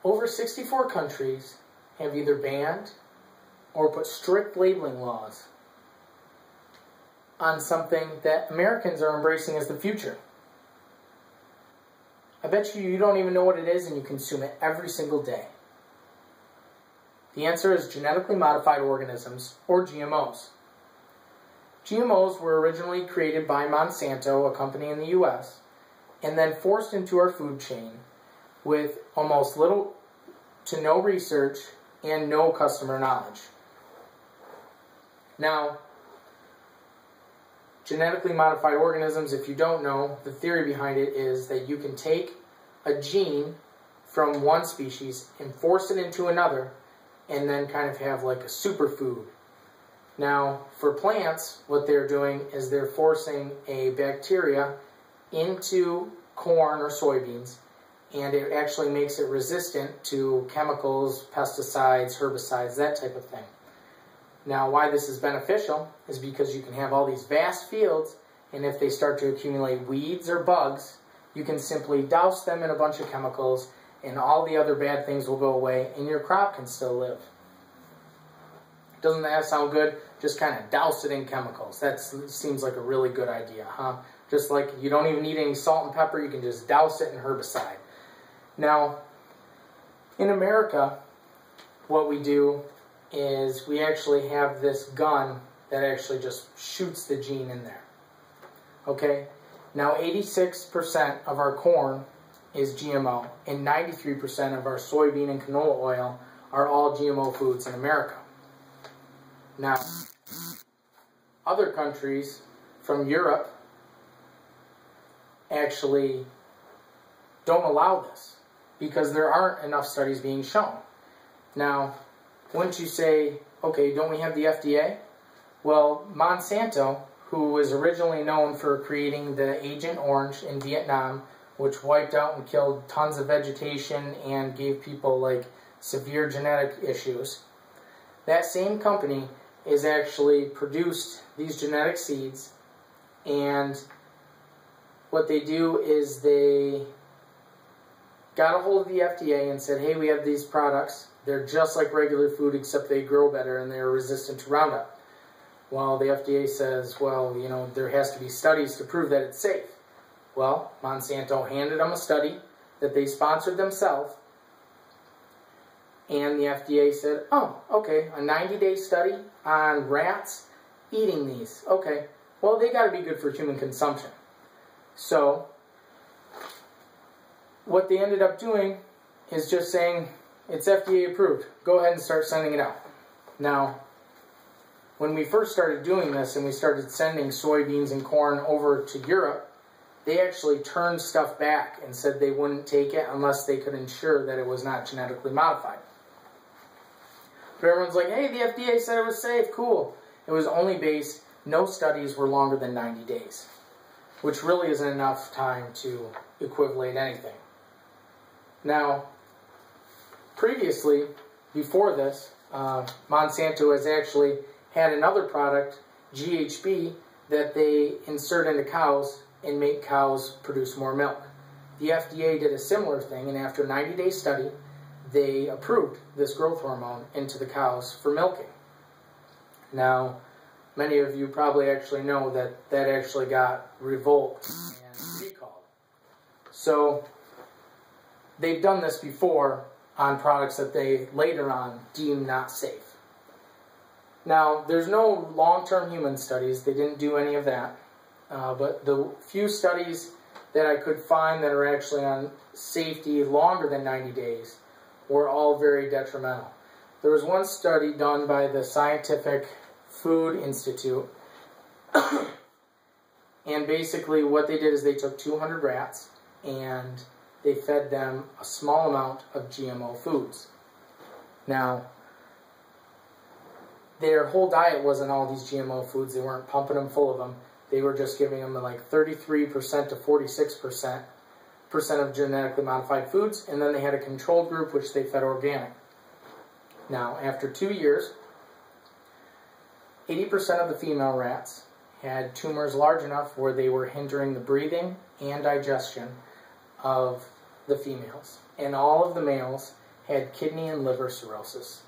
over 64 countries have either banned or put strict labeling laws on something that Americans are embracing as the future. I bet you don't even know what it is and you consume it every single day. The answer is genetically modified organisms, or GMOs. GMOs were originally created by Monsanto, a company in the US, and then forced into our food chain with almost little to no research and no customer knowledge. Now, genetically modified organisms, if you don't know, the theory behind it is that you can take a gene from one species and force it into another and then kind of have like a superfood. Now, for plants, what they're doing is they're forcing a bacteria into corn or soybeans, and it actually makes it resistant to chemicals, pesticides, herbicides, that type of thing. Now, why this is beneficial is because you can have all these vast fields, and if they start to accumulate weeds or bugs, you can simply douse them in a bunch of chemicals, and all the other bad things will go away, and your crop can still live. Doesn't that sound good? Just kind of douse it in chemicals. That seems like a really good idea, huh? Just like you don't even need any salt and pepper, you can just douse it in herbicide. Now, in America, what we do is we actually have this gun that actually just shoots the gene in there. Okay? Now, 86% of our corn is GMO, and 93% of our soybean and canola oil are all GMO foods in America. Now, other countries from Europe actually don't allow this because there aren't enough studies being shown. Now, wouldn't you say, okay, don't we have the FDA? Well, Monsanto, who was originally known for creating the Agent Orange in Vietnam, which wiped out and killed tons of vegetation and gave people like severe genetic issues, that same company is actually produced these genetic seeds, and what they do is they got a hold of the FDA and said, hey, we have these products. They're just like regular food except they grow better and they're resistant to Roundup. Well, the FDA says, well, you know, there has to be studies to prove that it's safe. Well, Monsanto handed them a study that they sponsored themselves, and the FDA said, oh, okay, a 90-day study on rats eating these. Okay, well, they got to be good for human consumption. So, what they ended up doing is just saying, it's FDA approved. Go ahead and start sending it out. Now, when we first started doing this and we started sending soybeans and corn over to Europe, they actually turned stuff back and said they wouldn't take it unless they could ensure that it was not genetically modified. But everyone's like, hey, the FDA said it was safe, cool. It was only based, no studies were longer than 90 days, which really isn't enough time to equivalent anything. Now, previously, before this, Monsanto has actually had another product, GHB, that they insert into cows and make cows produce more milk. The FDA did a similar thing, and after a 90-day study, they approved this growth hormone into the cows for milking. Now, many of you probably actually know that that actually got revoked and recalled. So, they've done this before on products that they later on deemed not safe. Now, there's no long-term human studies. They didn't do any of that. But the few studies that I could find that are actually on safety longer than 90 days were all very detrimental. There was one study done by the Scientific Food Institute, and basically what they did is they took 200 rats and they fed them a small amount of GMO foods. Now, their whole diet wasn't all these GMO foods. They weren't pumping them full of them. They were just giving them like 33% to 46% of genetically modified foods, and then they had a control group which they fed organic. Now, after 2 years, 80% of the female rats had tumors large enough where they were hindering the breathing and digestion of the females. And all of the males had kidney and liver cirrhosis.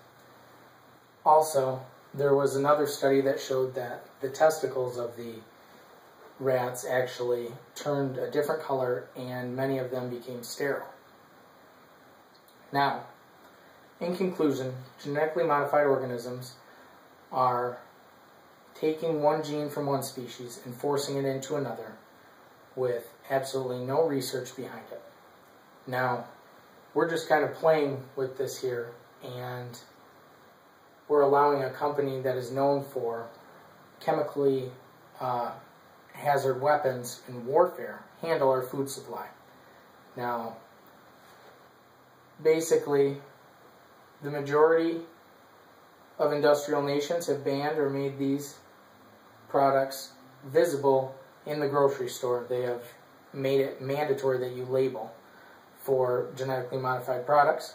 Also, there was another study that showed that the testicles of the rats actually turned a different color and many of them became sterile. Now, in conclusion, genetically modified organisms are taking one gene from one species and forcing it into another with absolutely no research behind it. Now, we're just kind of playing with this here, and we're allowing a company that is known for chemically hazard weapons in warfare handle our food supply. Now, basically, the majority of industrial nations have banned or made these products visible in the grocery store. They have made it mandatory that you label for genetically modified products.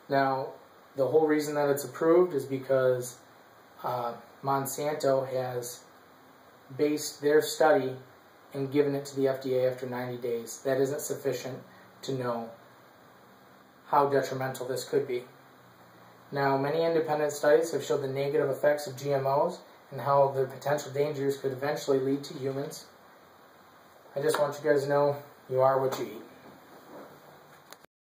Now, the whole reason that it's approved is because Monsanto has based their study and given it to the FDA after 90 days. That isn't sufficient to know how detrimental this could be. Now, many independent studies have showed the negative effects of GMOs and how the potential dangers could eventually lead to humans. I just want you guys to know you are what you eat.